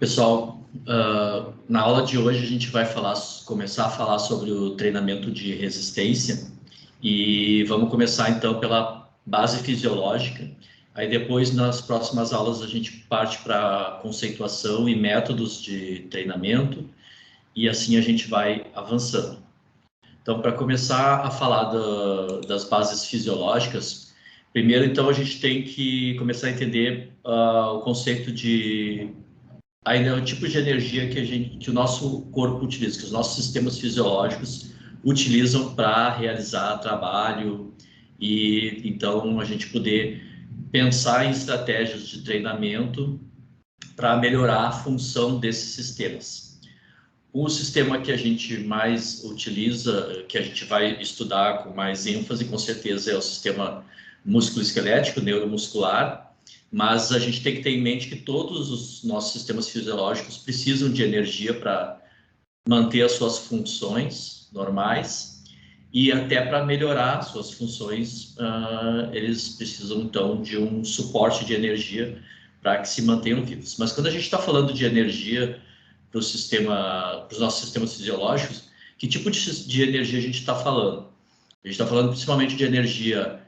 Pessoal, na aula de hoje a gente vai começar a falar sobre o treinamento de resistência e vamos começar então pela base fisiológica. Aí depois, nas próximas aulas, a gente parte para conceituação e métodos de treinamento e assim a gente vai avançando. Então, para começar a falar das bases fisiológicas, primeiro então a gente tem que começar a entender o conceito de ainda é o tipo de energia que o nosso corpo utiliza, que os nossos sistemas fisiológicos utilizam para realizar trabalho e então a gente poder pensar em estratégias de treinamento para melhorar a função desses sistemas. O sistema que a gente mais utiliza, que a gente vai estudar com mais ênfase, com certeza é o sistema músculo-esquelético, neuromuscular, mas a gente tem que ter em mente que todos os nossos sistemas fisiológicos precisam de energia para manter as suas funções normais e até para melhorar suas funções, eles precisam então de um suporte de energia para que se mantenham vivos. Mas quando a gente está falando de energia para os nossos sistemas fisiológicos, que tipo de energia a gente está falando? A gente está falando principalmente de energia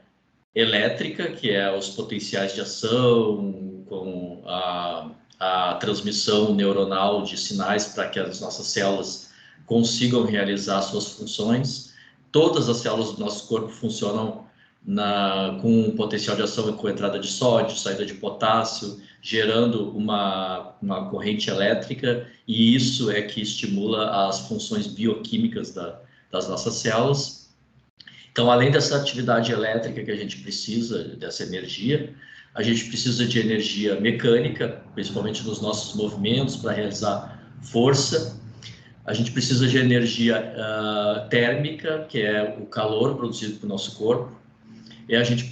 elétrica, que é os potenciais de ação, com a transmissão neuronal de sinais para que as nossas células consigam realizar suas funções. Todas as células do nosso corpo funcionam com potencial de ação e com entrada de sódio, saída de potássio, gerando uma corrente elétrica, e isso é que estimula as funções bioquímicas das nossas células. Então, além dessa atividade elétrica que a gente precisa, dessa energia, a gente precisa de energia mecânica, principalmente nos nossos movimentos, para realizar força. A gente precisa de energia térmica, que é o calor produzido pelo nosso corpo. E a gente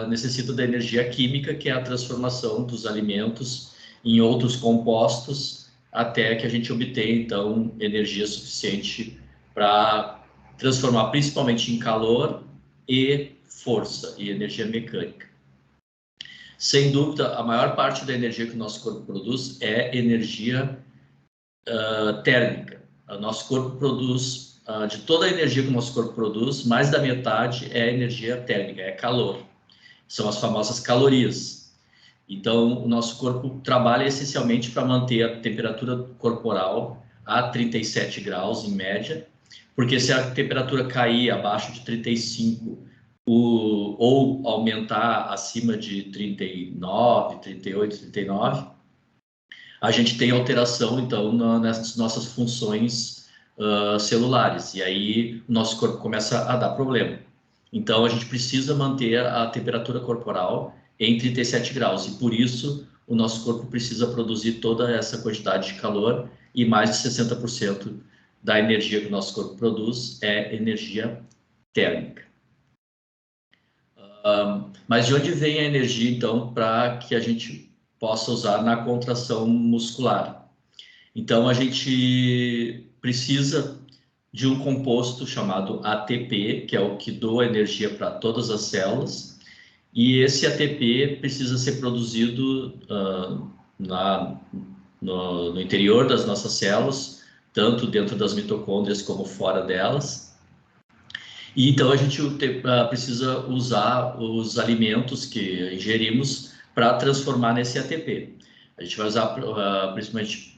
necessita da energia química, que é a transformação dos alimentos em outros compostos, até que a gente obtenha, então, energia suficiente para transformar principalmente em calor e força e energia mecânica. Sem dúvida, a maior parte da energia que o nosso corpo produz é energia térmica. O nosso corpo produz, de toda a energia que o nosso corpo produz, mais da metade é energia térmica, é calor. São as famosas calorias. Então, o nosso corpo trabalha essencialmente para manter a temperatura corporal a 37 graus, em média, porque se a temperatura cair abaixo de 35 ou aumentar acima de 39, 38, 39, a gente tem alteração, então, nessas nossas funções celulares, e aí o nosso corpo começa a dar problema. Então, a gente precisa manter a temperatura corporal em 37 graus, e por isso o nosso corpo precisa produzir toda essa quantidade de calor, e mais de 60% da energia que o nosso corpo produz é energia térmica. Mas de onde vem a energia, então, para que a gente possa usar na contração muscular? Então, a gente precisa de um composto chamado ATP, que é o que doa energia para todas as células, e esse ATP precisa ser produzido no interior das nossas células, tanto dentro das mitocôndrias como fora delas. E então a gente precisa usar os alimentos que ingerimos para transformar nesse ATP. A gente vai usar principalmente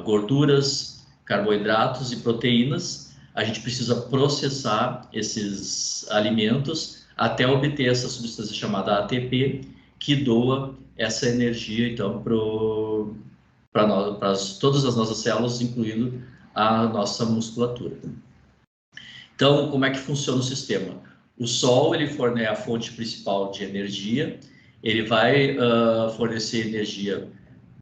gorduras, carboidratos e proteínas. A gente precisa processar esses alimentos até obter essa substância chamada ATP, que doa essa energia então para todas as nossas células, incluindo a nossa musculatura. Então, como é que funciona o sistema? O Sol ele fornece a fonte principal de energia, ele vai fornecer energia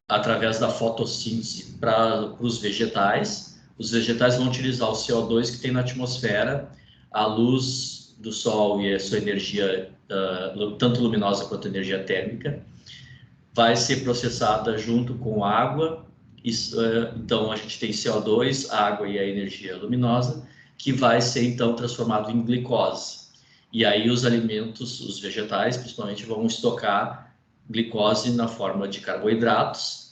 através da fotossíntese para os vegetais. Os vegetais vão utilizar o CO2 que tem na atmosfera, a luz do Sol e a sua energia, tanto luminosa quanto energia térmica, vai ser processada junto com água. Então, a gente tem CO2, água e a energia luminosa, que vai ser então transformado em glicose. E aí os alimentos, os vegetais principalmente, vão estocar glicose na forma de carboidratos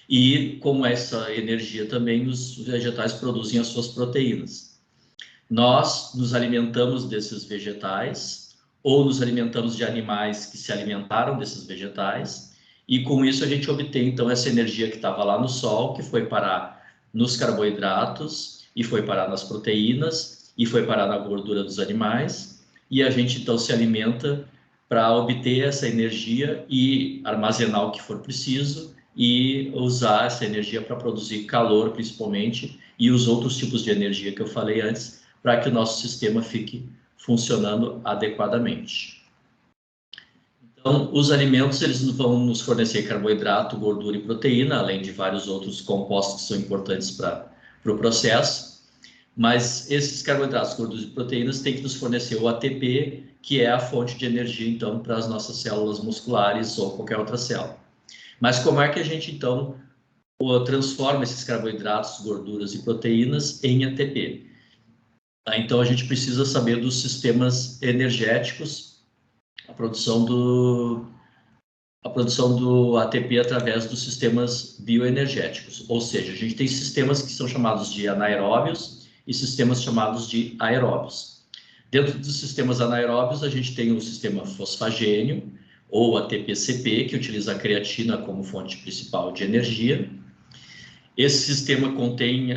E com essa energia também os vegetais produzem as suas proteínas. Nós nos alimentamos desses vegetais ou nos alimentamos de animais que se alimentaram desses vegetais, e com isso a gente obtém então essa energia que estava lá no sol, que foi parar nos carboidratos e foi parar nas proteínas e foi parar na gordura dos animais, e a gente então se alimenta para obter essa energia e armazenar o que for preciso e usar essa energia para produzir calor, principalmente, e os outros tipos de energia que eu falei antes, para que o nosso sistema fique funcionando adequadamente. Então, os alimentos eles vão nos fornecer carboidrato, gordura e proteína, além de vários outros compostos que são importantes para o processo. Mas esses carboidratos, gorduras e proteínas têm que nos fornecer o ATP, que é a fonte de energia, então, para as nossas células musculares ou qualquer outra célula. Mas como é que a gente, então, transforma esses carboidratos, gorduras e proteínas em ATP? Então, a gente precisa saber dos sistemas energéticos, a produção do ATP através dos sistemas bioenergéticos. Ou seja, a gente tem sistemas que são chamados de anaeróbios e sistemas chamados de aeróbios. Dentro dos sistemas anaeróbios, a gente tem o sistema fosfagênio, ou ATP-CP, que utiliza a creatina como fonte principal de energia. Esse sistema contém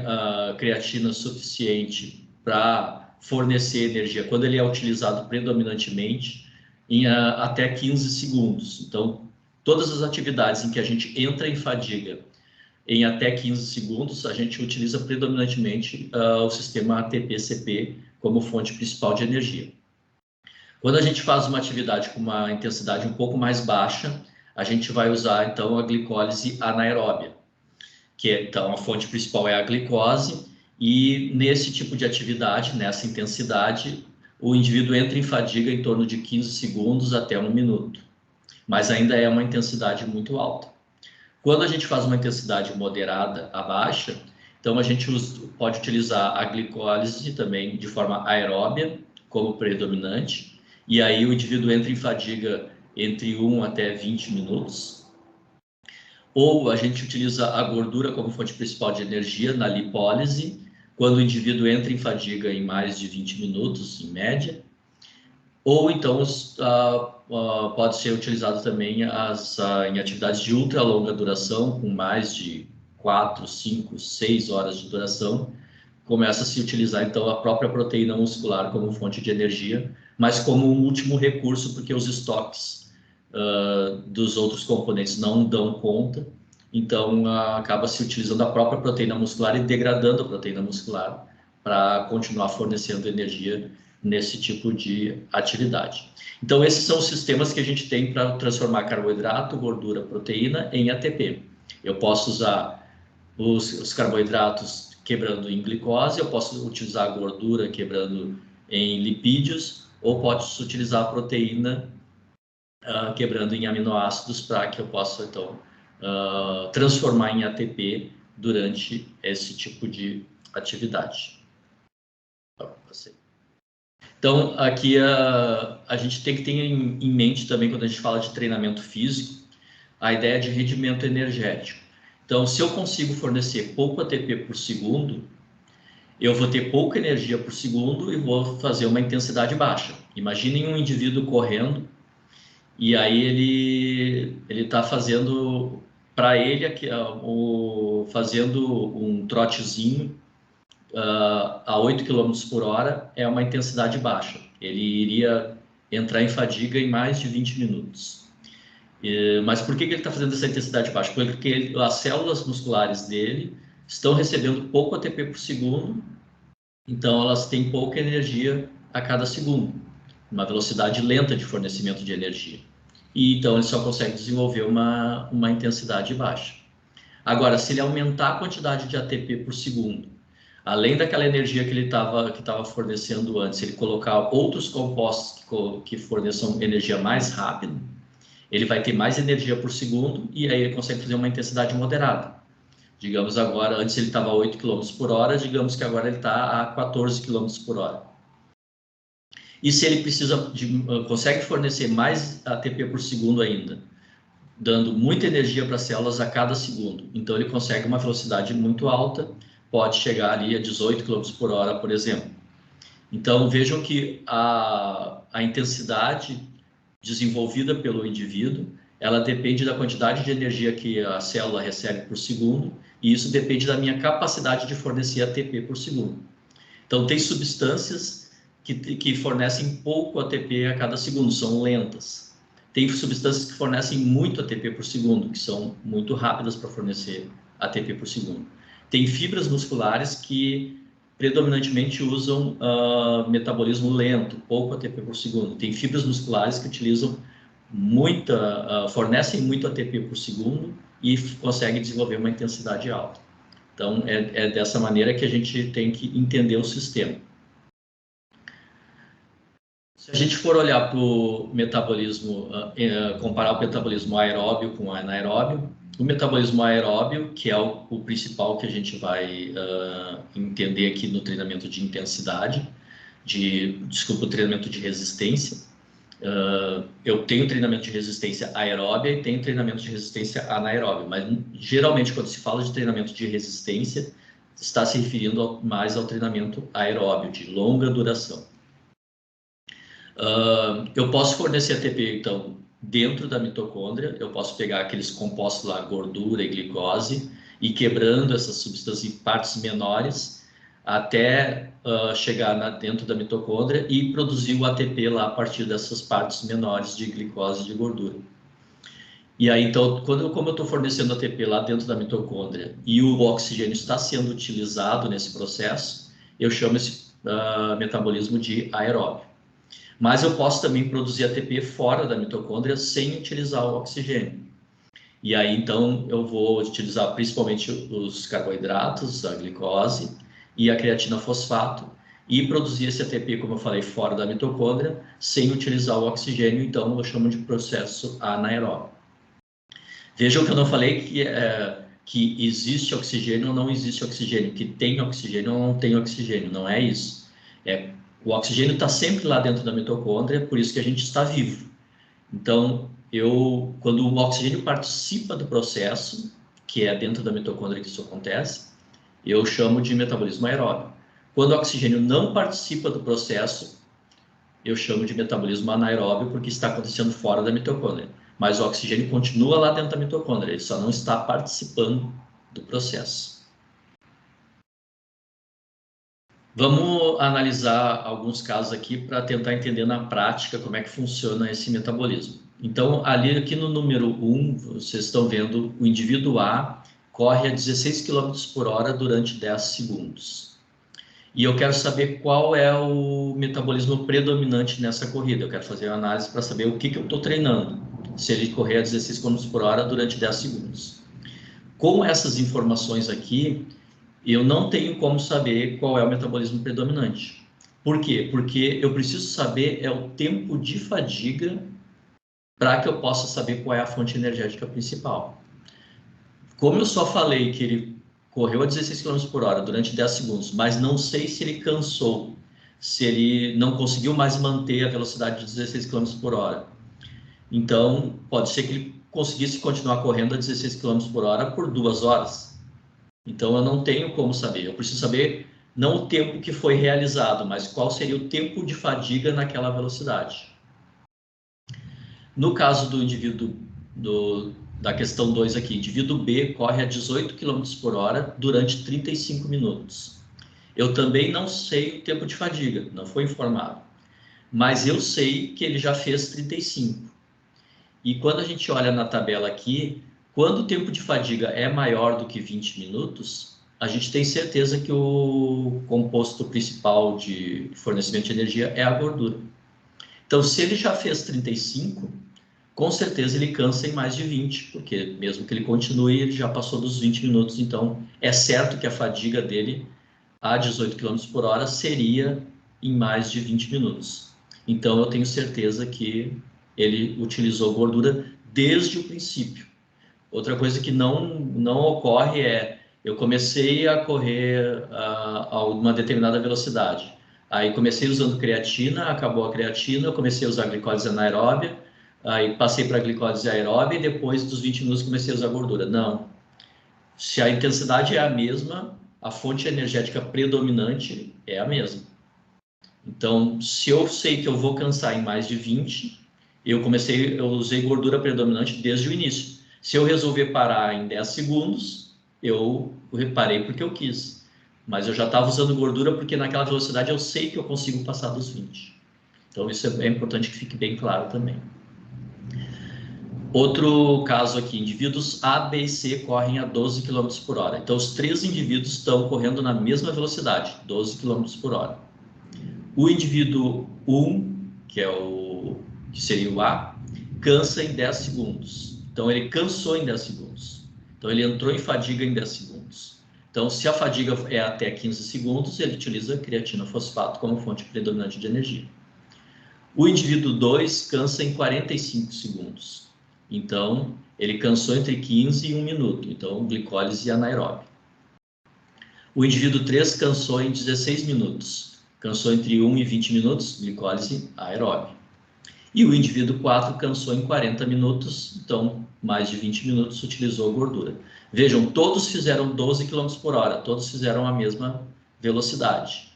creatina suficiente para fornecer energia quando ele é utilizado predominantemente em até 15 segundos. Então, todas as atividades em que a gente entra em fadiga em até 15 segundos, a gente utiliza predominantemente o sistema ATP-CP como fonte principal de energia. Quando a gente faz uma atividade com uma intensidade um pouco mais baixa, a gente vai usar, então, a glicólise anaeróbia, que então a fonte principal é a glicose, e nesse tipo de atividade, nessa intensidade, o indivíduo entra em fadiga em torno de 15 segundos até 1 minuto, mas ainda é uma intensidade muito alta. Quando a gente faz uma intensidade moderada a baixa, então a gente pode utilizar a glicólise também de forma aeróbia como predominante, e aí o indivíduo entra em fadiga entre 1 até 20 minutos. Ou a gente utiliza a gordura como fonte principal de energia na lipólise, quando o indivíduo entra em fadiga em mais de 20 minutos, em média. Ou então pode ser utilizado também em atividades de ultra longa duração, com mais de 4, 5, 6 horas de duração. Começa a se utilizar então a própria proteína muscular como fonte de energia, mas como um último recurso, porque os estoques dos outros componentes não dão conta, então acaba se utilizando a própria proteína muscular e degradando a proteína muscular para continuar fornecendo energia nesse tipo de atividade. Então esses são os sistemas que a gente tem para transformar carboidrato, gordura, proteína em ATP. Eu posso usar os carboidratos quebrando em glicose, eu posso utilizar a gordura quebrando em lipídios, ou posso utilizar a proteína quebrando em aminoácidos para que eu possa, então, transformar em ATP durante esse tipo de atividade. Então, aqui a gente tem que ter em mente também, quando a gente fala de treinamento físico, a ideia de rendimento energético. Então, se eu consigo fornecer pouco ATP por segundo, eu vou ter pouca energia por segundo e vou fazer uma intensidade baixa. Imaginem um indivíduo correndo e aí ele está fazendo, para ele, fazendo um trotezinho a 8 km por hora é uma intensidade baixa. Ele iria entrar em fadiga em mais de 20 minutos. Mas por que ele está fazendo essa intensidade baixa? Porque as células musculares dele estão recebendo pouco ATP por segundo, então elas têm pouca energia a cada segundo, uma velocidade lenta de fornecimento de energia. E então ele só consegue desenvolver uma intensidade baixa. Agora, se ele aumentar a quantidade de ATP por segundo, além daquela energia que ele estava fornecendo antes, ele colocar outros compostos que forneçam energia mais rápido, ele vai ter mais energia por segundo e aí ele consegue fazer uma intensidade moderada. Digamos agora, antes ele estava a 8 km por hora, digamos que agora ele está a 14 km por hora. E se ele consegue fornecer mais ATP por segundo ainda, dando muita energia para as células a cada segundo. Então, ele consegue uma velocidade muito alta, pode chegar ali a 18 km por hora, por exemplo. Então, vejam que a intensidade desenvolvida pelo indivíduo, ela depende da quantidade de energia que a célula recebe por segundo, e isso depende da minha capacidade de fornecer ATP por segundo. Então, tem substâncias que fornecem pouco ATP a cada segundo, são lentas. Tem substâncias que fornecem muito ATP por segundo, que são muito rápidas para fornecer ATP por segundo. Tem fibras musculares que predominantemente usam metabolismo lento, pouco ATP por segundo. Tem fibras musculares que utilizam fornecem muito ATP por segundo e conseguem desenvolver uma intensidade alta. Então, é dessa maneira que a gente tem que entender o sistema. Se a gente for olhar para o metabolismo, comparar o metabolismo aeróbio com anaeróbio, o metabolismo aeróbio, que é o principal que a gente vai entender aqui no treinamento de intensidade, o treinamento de resistência. Eu tenho treinamento de resistência aeróbia e tenho treinamento de resistência anaeróbia, mas geralmente quando se fala de treinamento de resistência, está se referindo mais ao treinamento aeróbio, de longa duração. Eu posso fornecer ATP, então, dentro da mitocôndria, eu posso pegar aqueles compostos lá, gordura e glicose, e quebrando essas substâncias em partes menores, até chegar dentro da mitocôndria e produzir o ATP lá a partir dessas partes menores de glicose e de gordura. E aí, então, como eu estou fornecendo ATP lá dentro da mitocôndria e o oxigênio está sendo utilizado nesse processo, eu chamo esse metabolismo de aeróbio. Mas eu posso também produzir ATP fora da mitocôndria sem utilizar o oxigênio. E aí, então, eu vou utilizar principalmente os carboidratos, a glicose e a creatina fosfato e produzir esse ATP, como eu falei, fora da mitocôndria, sem utilizar o oxigênio, então eu chamo de processo anaeróbio. Vejam que eu não falei que existe oxigênio ou não existe oxigênio, que tem oxigênio ou não tem oxigênio, não é isso. O oxigênio está sempre lá dentro da mitocôndria, por isso que a gente está vivo. Então, quando o oxigênio participa do processo, que é dentro da mitocôndria que isso acontece, eu chamo de metabolismo aeróbio. Quando o oxigênio não participa do processo, eu chamo de metabolismo anaeróbio, porque está acontecendo fora da mitocôndria. Mas o oxigênio continua lá dentro da mitocôndria, ele só não está participando do processo. Vamos analisar alguns casos aqui para tentar entender na prática como é que funciona esse metabolismo. Então, aqui no número 1, vocês estão vendo o indivíduo A corre a 16 km por hora durante 10 segundos. E eu quero saber qual é o metabolismo predominante nessa corrida. Eu quero fazer uma análise para saber o que eu estou treinando, se ele correr a 16 km por hora durante 10 segundos. Com essas informações aqui, eu não tenho como saber qual é o metabolismo predominante. Por quê? Porque eu preciso saber o tempo de fadiga para que eu possa saber qual é a fonte energética principal. Como eu só falei que ele correu a 16 km por hora durante 10 segundos, mas não sei se ele cansou, se ele não conseguiu mais manter a velocidade de 16 km por hora. Então, pode ser que ele conseguisse continuar correndo a 16 km por hora por 2 horas. Então, eu não tenho como saber. Eu preciso saber não o tempo que foi realizado, mas qual seria o tempo de fadiga naquela velocidade. No caso do indivíduo da questão 2 aqui, indivíduo B corre a 18 km por hora durante 35 minutos. Eu também não sei o tempo de fadiga, não foi informado. Mas eu sei que ele já fez 35. E quando a gente olha na tabela aqui, quando o tempo de fadiga é maior do que 20 minutos, a gente tem certeza que o composto principal de fornecimento de energia é a gordura. Então, se ele já fez 35, com certeza ele cansa em mais de 20, porque mesmo que ele continue, ele já passou dos 20 minutos, então é certo que a fadiga dele a 18 km por hora seria em mais de 20 minutos. Então, eu tenho certeza que ele utilizou gordura desde o princípio. Outra coisa que não ocorre eu comecei a correr a uma determinada velocidade. Aí comecei usando creatina, acabou a creatina, eu comecei a usar glicose anaeróbia, aí passei para a glicólise aeróbica e depois dos 20 minutos comecei a usar gordura. Não. Se a intensidade é a mesma, a fonte energética predominante é a mesma. Então, se eu sei que eu vou cansar em mais de 20, eu usei gordura predominante desde o início. Se eu resolver parar em 10 segundos, eu reparei porque eu quis. Mas eu já estava usando gordura porque naquela velocidade eu sei que eu consigo passar dos 20. Então, isso é importante que fique bem claro também. Outro caso aqui, indivíduos A, B e C correm a 12 km por hora. Então, os três indivíduos estão correndo na mesma velocidade, 12 km por hora. O indivíduo 1, que seria o A, cansa em 10 segundos. Então, ele cansou em 10 segundos. Então, ele entrou em fadiga em 10 segundos. Então, se a fadiga é até 15 segundos, ele utiliza creatina fosfato como fonte predominante de energia. O indivíduo 2 cansa em 45 segundos. Então, ele cansou entre 15 e 1 minuto. Então, glicólise anaeróbica. O indivíduo 3 cansou em 16 minutos. Cansou entre 1 e 20 minutos, glicólise aeróbica. E o indivíduo 4 cansou em 40 minutos, então mais de 20 minutos utilizou gordura. Vejam, todos fizeram 12 km por hora, todos fizeram a mesma velocidade.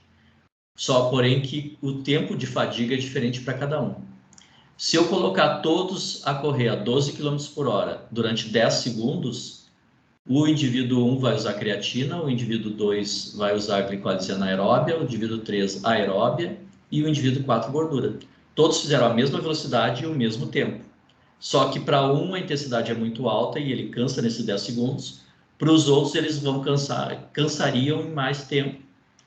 Só, porém, que o tempo de fadiga é diferente para cada um. Se eu colocar todos a correr a 12 km por hora durante 10 segundos, o indivíduo 1 vai usar creatina, o indivíduo 2 vai usar glicólise anaeróbia, o indivíduo 3 aeróbia e o indivíduo 4 gordura. Todos fizeram a mesma velocidade e o mesmo tempo. Só que para um a intensidade é muito alta e ele cansa nesses 10 segundos. Para os outros eles vão cansariam em mais tempo.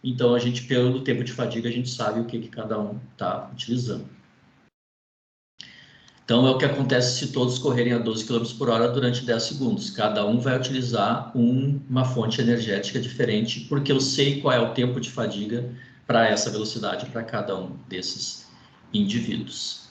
Então a gente, pelo tempo de fadiga, a gente sabe o que cada um está utilizando. Então, é o que acontece se todos correrem a 12 km por hora durante 10 segundos. Cada um vai utilizar uma fonte energética diferente, porque eu sei qual é o tempo de fadiga para essa velocidade para cada um desses indivíduos.